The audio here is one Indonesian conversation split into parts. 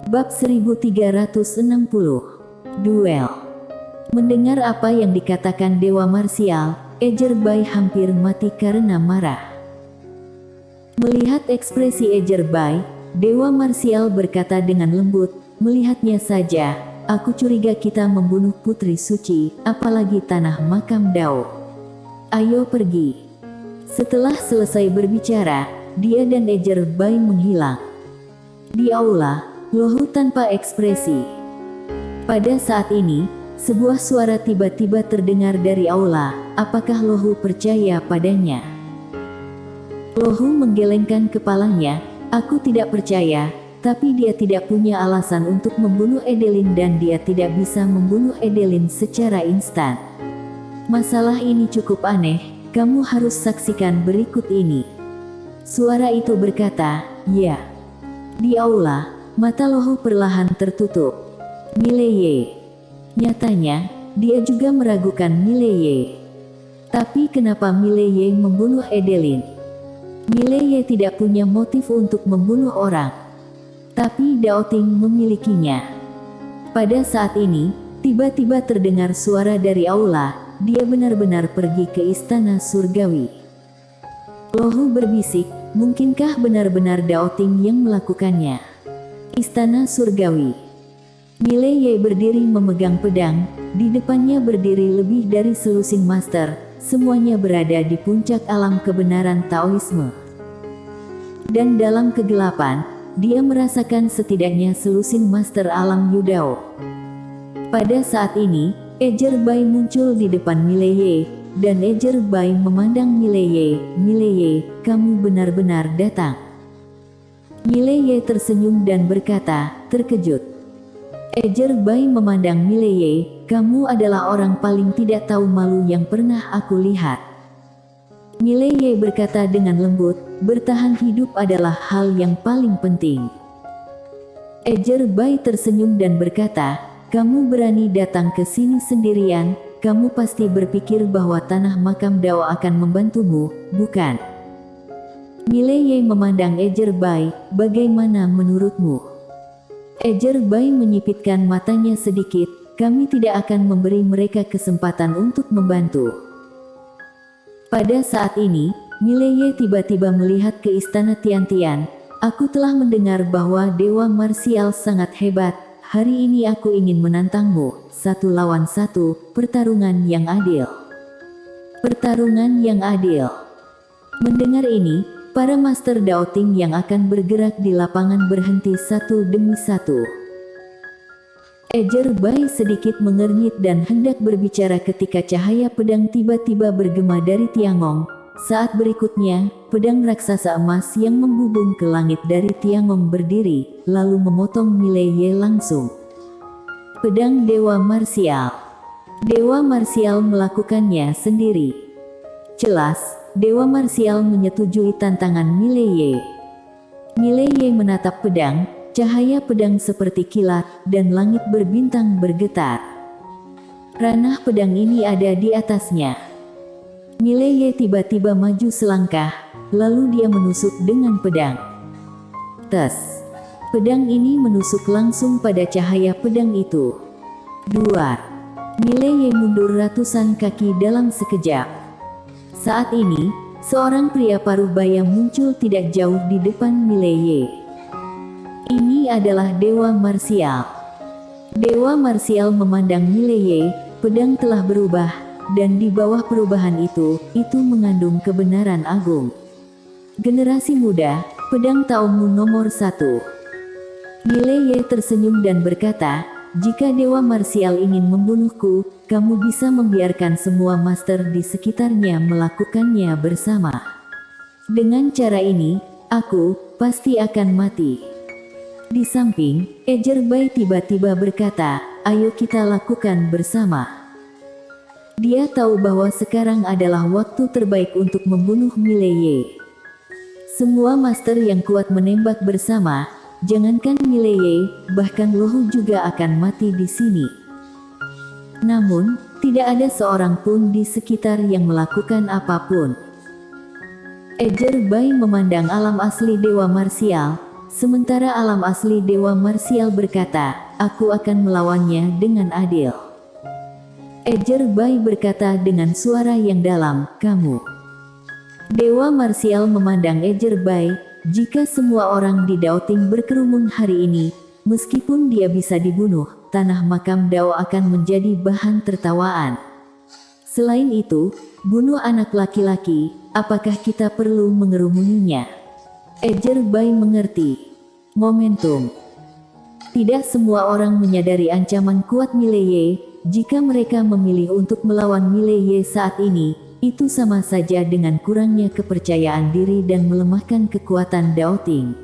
Bab 1360. Duel. Mendengar apa yang dikatakan Dewa Marsial, Ejerbai hampir mati karena marah. Melihat ekspresi Ejerbai, Dewa Marsial berkata dengan lembut, "Melihatnya saja, aku curiga kita membunuh putri suci, apalagi tanah makam Dao. Ayo pergi." Setelah selesai berbicara, dia dan Ejerbai menghilang. Di aula, Lohou tanpa ekspresi. Pada saat ini, sebuah suara tiba-tiba terdengar dari aula. Apakah Lohou percaya padanya? Lohou menggelengkan kepalanya. Aku tidak percaya, tapi dia tidak punya alasan untuk membunuh Edelin dan dia tidak bisa membunuh Edelin secara instan. Masalah ini cukup aneh, kamu harus saksikan berikut ini. Suara itu berkata, "Ya." Di aula, mata Lohou perlahan tertutup. Mileye. Nyatanya, dia juga meragukan Mileye. Tapi kenapa Mileye membunuh Edelin? Mileye tidak punya motif untuk membunuh orang. Tapi Daoting memilikinya. Pada saat ini, tiba-tiba terdengar suara dari aula. Dia benar-benar pergi ke istana surgawi. Lohou berbisik, mungkinkah benar-benar Daoting yang melakukannya? Istana surgawi. Mileye berdiri memegang pedang, di depannya berdiri lebih dari selusin master, semuanya berada di puncak alam kebenaran Taoisme. Dan dalam kegelapan, dia merasakan setidaknya selusin master alam Yudao. Pada saat ini, Ejerbai muncul di depan Mileye, dan Ejerbai memandang Mileye. "Mileye, kamu benar-benar datang." Mileye tersenyum dan berkata, terkejut. Ejerbai memandang Mileye, "Kamu adalah orang paling tidak tahu malu yang pernah aku lihat." Mileye berkata dengan lembut, "Bertahan hidup adalah hal yang paling penting." Ejerbai tersenyum dan berkata, "Kamu berani datang ke sini sendirian, kamu pasti berpikir bahwa tanah makam Dao akan membantumu, bukan?" Mileye memandang Ejerbai, "Bagaimana menurutmu?" Ejerbai menyipitkan matanya sedikit, "Kami tidak akan memberi mereka kesempatan untuk membantu." Pada saat ini, Mileye tiba-tiba melihat ke istana Tiantian. "Aku telah mendengar bahwa Dewa Marsial sangat hebat. Hari ini aku ingin menantangmu, 1 lawan 1, pertarungan yang adil." Pertarungan yang adil. Mendengar ini, para master Daoting yang akan bergerak di lapangan berhenti satu demi satu. Ejerbai sedikit mengernyit dan hendak berbicara ketika cahaya pedang tiba-tiba bergema dari Tiangong. Saat berikutnya, pedang raksasa emas yang membubung ke langit dari Tiangong berdiri, lalu memotong Mileye langsung. Pedang Dewa Marsial. Dewa Marsial melakukannya sendiri. Jelas, Dewa Marsial menyetujui tantangan Mileye. Mileye menatap pedang, cahaya pedang seperti kilat, dan langit berbintang bergetar. Ranah pedang ini ada di atasnya. Mileye tiba-tiba maju selangkah, lalu dia menusuk dengan pedang. Tes. Pedang ini menusuk langsung pada cahaya pedang itu. Duar. Mileye mundur ratusan kaki dalam sekejap. Saat ini, seorang pria paruh baya muncul tidak jauh di depan Mileye. Ini adalah Dewa Marsial. Dewa Marsial memandang Mileye, pedang telah berubah, dan di bawah perubahan itu mengandung kebenaran agung. Generasi muda, pedang Taomu nomor 1. Mileye tersenyum dan berkata, "Jika Dewa Marsial ingin membunuhku, kamu bisa membiarkan semua master di sekitarnya melakukannya bersama. Dengan cara ini, aku pasti akan mati." Di samping, Ejerbai tiba-tiba berkata, "Ayo kita lakukan bersama." Dia tahu bahwa sekarang adalah waktu terbaik untuk membunuh Mileye. Semua master yang kuat menembak bersama, jangankan Mileye, bahkan Lohou juga akan mati di sini. Namun, tidak ada seorang pun di sekitar yang melakukan apapun. Ejerbai memandang alam asli Dewa Marsial. sementara alam asli Dewa Marsial berkata, aku akan melawannya dengan adil. Ejer Bai berkata dengan suara yang dalam, kamu. Dewa Marsial memandang Ejer Bai, jika semua orang di Daoting berkerumun hari ini, meskipun dia bisa dibunuh, tanah makam Dao akan menjadi bahan tertawaan. Selain itu, bunuh anak laki-laki, apakah kita perlu mengerumuninya? Ejer Bai mengerti. Momentum. Tidak semua orang menyadari ancaman kuat Mileye. Jika mereka memilih untuk melawan Mileye saat ini, itu sama saja dengan kurangnya kepercayaan diri dan melemahkan kekuatan Daoting.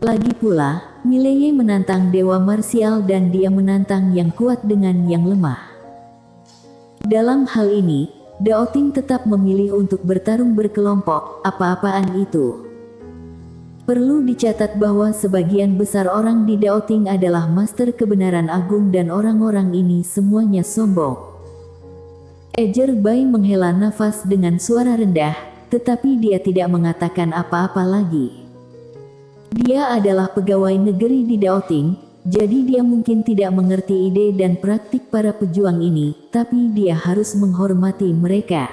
Lagi pula, Mileye menantang Dewa Marsial dan dia menantang yang kuat dengan yang lemah. Dalam hal ini, Daoting tetap memilih untuk bertarung berkelompok, apa-apaan itu. Perlu dicatat bahwa sebagian besar orang di Daoting adalah master kebenaran agung dan orang-orang ini semuanya sombong. Ejer Bai menghela nafas dengan suara rendah, tetapi dia tidak mengatakan apa-apa lagi. Dia adalah pegawai negeri di Daoting, jadi dia mungkin tidak mengerti ide dan praktik para pejuang ini, tapi dia harus menghormati mereka.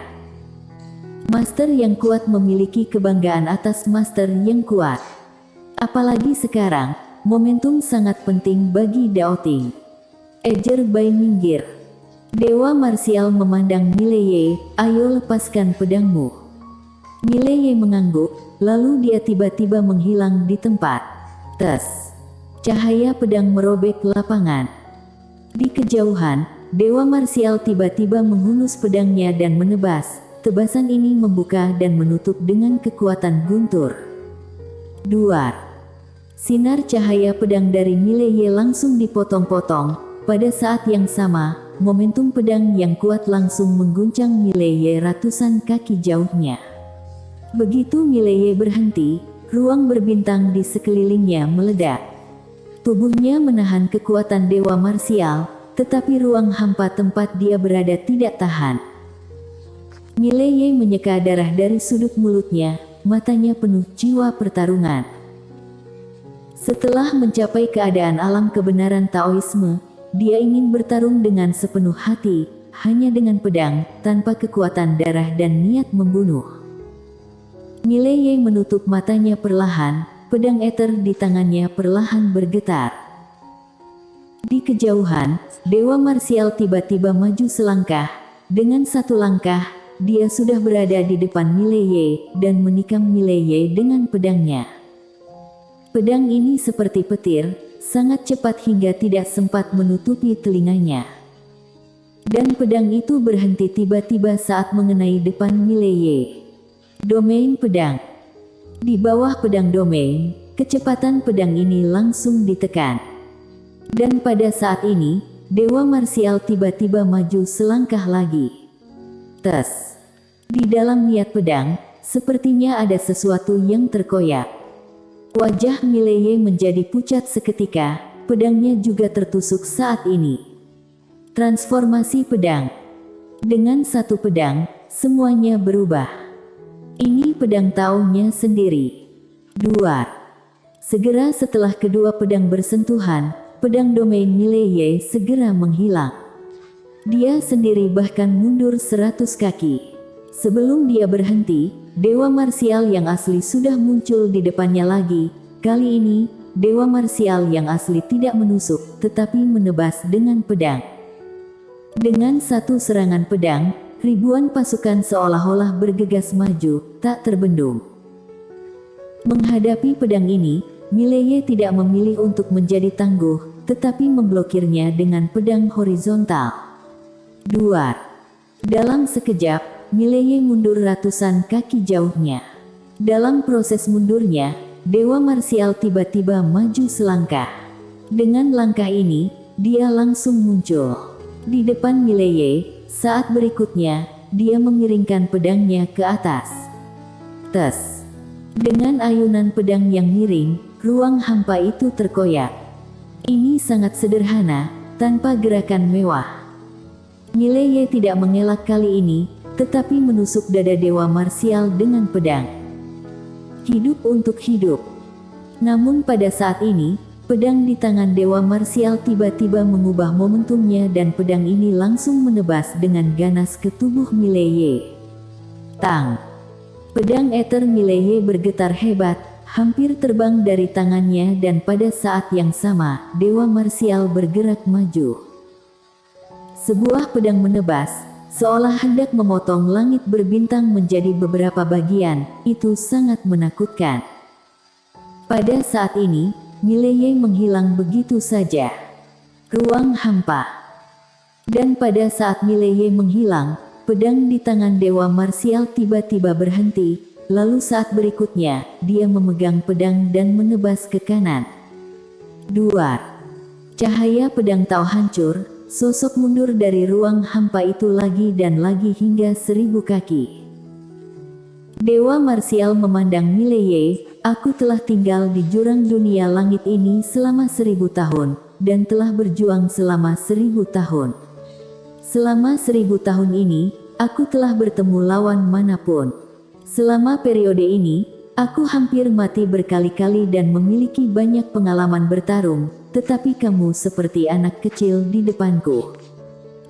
Master yang kuat memiliki kebanggaan atas master yang kuat. Apalagi sekarang, momentum sangat penting bagi Daoting. Ejer Bai minggir. Dewa Marsial memandang Mileye, ayo lepaskan pedangmu. Mileye mengangguk, lalu dia tiba-tiba menghilang di tempat. Tes. Cahaya pedang merobek lapangan. Di kejauhan, Dewa Marsial tiba-tiba menghunus pedangnya dan menebas. Tebasan ini membuka dan menutup dengan kekuatan guntur. Duar. Sinar cahaya pedang dari Mileye langsung dipotong-potong. Pada saat yang sama, momentum pedang yang kuat langsung mengguncang Mileye ratusan kaki jauhnya. Begitu Mileye berhenti, ruang berbintang di sekelilingnya meledak. Tubuhnya menahan kekuatan Dewa Marsial, tetapi ruang hampa tempat dia berada tidak tahan. Mileye menyeka darah dari sudut mulutnya, matanya penuh jiwa pertarungan. Setelah mencapai keadaan alam kebenaran Taoisme, dia ingin bertarung dengan sepenuh hati, hanya dengan pedang, tanpa kekuatan darah dan niat membunuh. Mileye menutup matanya perlahan, pedang eter di tangannya perlahan bergetar. Di kejauhan, Dewa Marsial tiba-tiba maju selangkah. Dengan satu langkah, dia sudah berada di depan Mileye dan menikam Mileye dengan pedangnya. Pedang ini seperti petir, sangat cepat hingga tidak sempat menutupi telinganya. Dan pedang itu berhenti tiba-tiba saat mengenai depan Mileye. Domain pedang. Di bawah pedang domain, kecepatan pedang ini langsung ditekan. Dan pada saat ini, Dewa Marsial tiba-tiba maju selangkah lagi. Tes. Di dalam niat pedang, sepertinya ada sesuatu yang terkoyak. Wajah Mileye menjadi pucat seketika, pedangnya juga tertusuk saat ini. Transformasi pedang. Dengan satu pedang, semuanya berubah. Ini pedang Tao-nya sendiri. Duar. Segera setelah kedua pedang bersentuhan, pedang domain Mileye segera menghilang. Dia sendiri bahkan mundur 100 kaki. Sebelum dia berhenti, Dewa Marsial yang asli sudah muncul di depannya lagi. Kali ini, Dewa Marsial yang asli tidak menusuk, tetapi menebas dengan pedang. Dengan satu serangan pedang, ribuan pasukan seolah-olah bergegas maju, tak terbendung. Menghadapi pedang ini, Mileye tidak memilih untuk menjadi tangguh, tetapi memblokirnya dengan pedang horizontal. Duar. Dalam sekejap, Mileye mundur ratusan kaki jauhnya. Dalam proses mundurnya, Dewa Marsial tiba-tiba maju selangkah. Dengan langkah ini, dia langsung muncul di depan Mileye. Saat berikutnya, dia mengiringkan pedangnya ke atas. Tes. Dengan ayunan pedang yang miring, ruang hampa itu terkoyak. Ini sangat sederhana, tanpa gerakan mewah. Mileye tidak mengelak kali ini, tetapi menusuk dada Dewa Marsial dengan pedang. Hidup untuk hidup. Namun pada saat ini, pedang di tangan Dewa Marsial tiba-tiba mengubah momentumnya dan pedang ini langsung menebas dengan ganas ke tubuh Mileye. Tang! Pedang Ether Mileye bergetar hebat, hampir terbang dari tangannya dan pada saat yang sama, Dewa Marsial bergerak maju. Sebuah pedang menebas, seolah hendak memotong langit berbintang menjadi beberapa bagian, itu sangat menakutkan. Pada saat ini, Mileye menghilang begitu saja. Ruang hampa. Dan pada saat Mileye menghilang, pedang di tangan Dewa Marsial tiba-tiba berhenti, lalu saat berikutnya, dia memegang pedang dan menebas ke kanan. Duar. Cahaya pedang Tao hancur, sosok mundur dari ruang hampa itu lagi dan lagi hingga 1000 kaki. Dewa Marsial memandang Mileye, aku telah tinggal di jurang dunia langit ini selama 1000 tahun, dan telah berjuang selama 1000 tahun. Selama 1000 tahun ini, aku telah bertemu lawan manapun. Selama periode ini, aku hampir mati berkali-kali dan memiliki banyak pengalaman bertarung, tetapi kamu seperti anak kecil di depanku.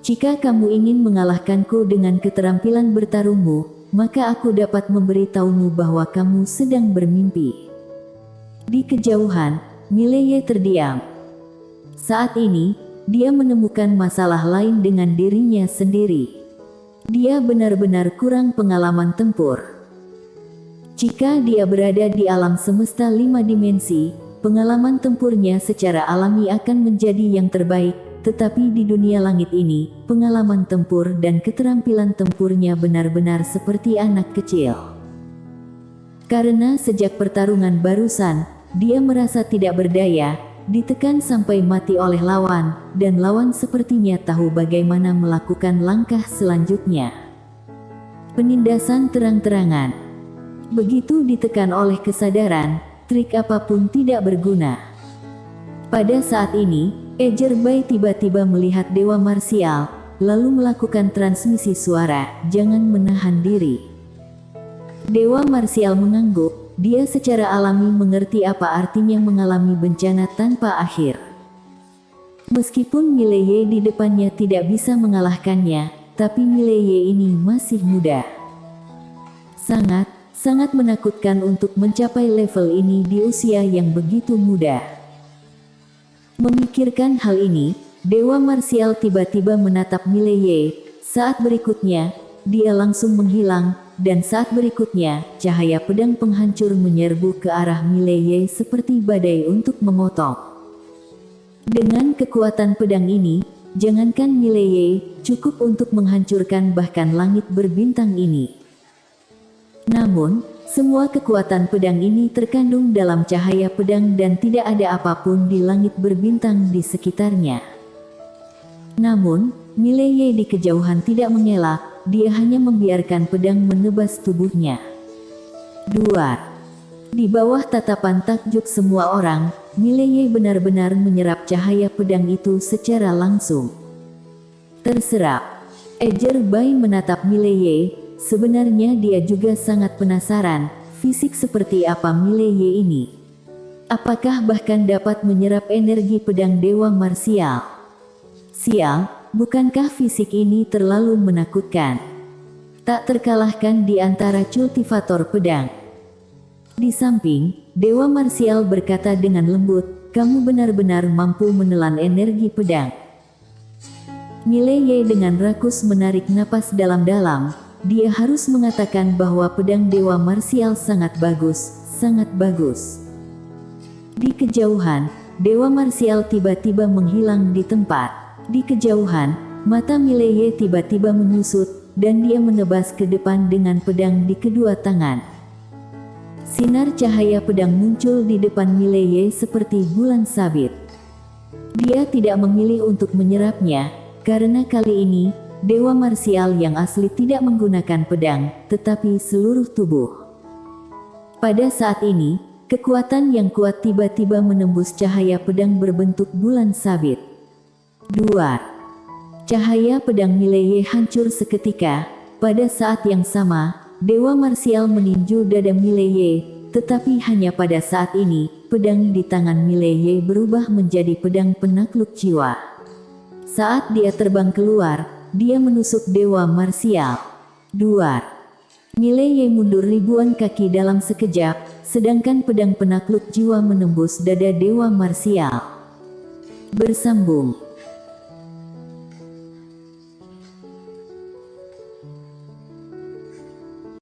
Jika kamu ingin mengalahkanku dengan keterampilan bertarungmu, maka aku dapat memberitahumu bahwa kamu sedang bermimpi. Di kejauhan, Mileye terdiam. Saat ini, dia menemukan masalah lain dengan dirinya sendiri. Dia benar-benar kurang pengalaman tempur. Jika dia berada di alam semesta 5 dimensi, pengalaman tempurnya secara alami akan menjadi yang terbaik, tetapi di dunia langit ini, pengalaman tempur dan keterampilan tempurnya benar-benar seperti anak kecil. Karena sejak pertarungan barusan, dia merasa tidak berdaya, ditekan sampai mati oleh lawan, dan lawan sepertinya tahu bagaimana melakukan langkah selanjutnya. Penindasan terang-terangan. Begitu ditekan oleh kesadaran, trik apapun tidak berguna. Pada saat ini, Ejer Bai tiba-tiba melihat Dewa Marsial, lalu melakukan transmisi suara, jangan menahan diri. Dewa Marsial mengangguk. Dia secara alami mengerti apa artinya mengalami bencana tanpa akhir. Meskipun Mileye di depannya tidak bisa mengalahkannya, tapi Mileye ini masih muda. Sangat menakutkan untuk mencapai level ini di usia yang begitu muda. Memikirkan hal ini, Dewa Marsial tiba-tiba menatap Mileye. Saat berikutnya, dia langsung menghilang. Dan saat berikutnya, cahaya pedang penghancur menyerbu ke arah Mileye seperti badai untuk memotong. Dengan kekuatan pedang ini, jangankan Mileye, cukup untuk menghancurkan bahkan langit berbintang ini. Namun, semua kekuatan pedang ini terkandung dalam cahaya pedang dan tidak ada apapun di langit berbintang di sekitarnya. Namun, Mileye di kejauhan tidak mengelak. Dia hanya membiarkan pedang menebas tubuhnya. Duar. Di bawah tatapan takjub semua orang, Mileye benar-benar menyerap cahaya pedang itu secara langsung. Terserap. Ejer Bai menatap Mileye, sebenarnya dia juga sangat penasaran, fisik seperti apa Mileye ini. Apakah bahkan dapat menyerap energi pedang Dewa Marsial? Sial. Bukankah fisik ini terlalu menakutkan? Tak terkalahkan di antara cultivator pedang. Di samping, Dewa Marsial berkata dengan lembut, kamu benar-benar mampu menelan energi pedang. Mileye dengan rakus menarik napas dalam-dalam, dia harus mengatakan bahwa pedang Dewa Marsial sangat bagus, sangat bagus. Di kejauhan, Dewa Marsial tiba-tiba menghilang di tempat. Di kejauhan, mata Mileye tiba-tiba menyusut, dan dia menebas ke depan dengan pedang di kedua tangan. Sinar cahaya pedang muncul di depan Mileye seperti bulan sabit. Dia tidak memilih untuk menyerapnya, karena kali ini, Dewa Marsial yang asli tidak menggunakan pedang, tetapi seluruh tubuh. Pada saat ini, kekuatan yang kuat tiba-tiba menembus cahaya pedang berbentuk bulan sabit. Duar. Cahaya pedang Mileye hancur seketika. Pada saat yang sama, Dewa Marsial meninju dada Mileye, tetapi hanya pada saat ini, pedang di tangan Mileye berubah menjadi pedang penakluk jiwa. Saat dia terbang keluar, dia menusuk Dewa Marsial. Duar. Mileye mundur ribuan kaki dalam sekejap, sedangkan pedang penakluk jiwa menembus dada Dewa Marsial. Bersambung.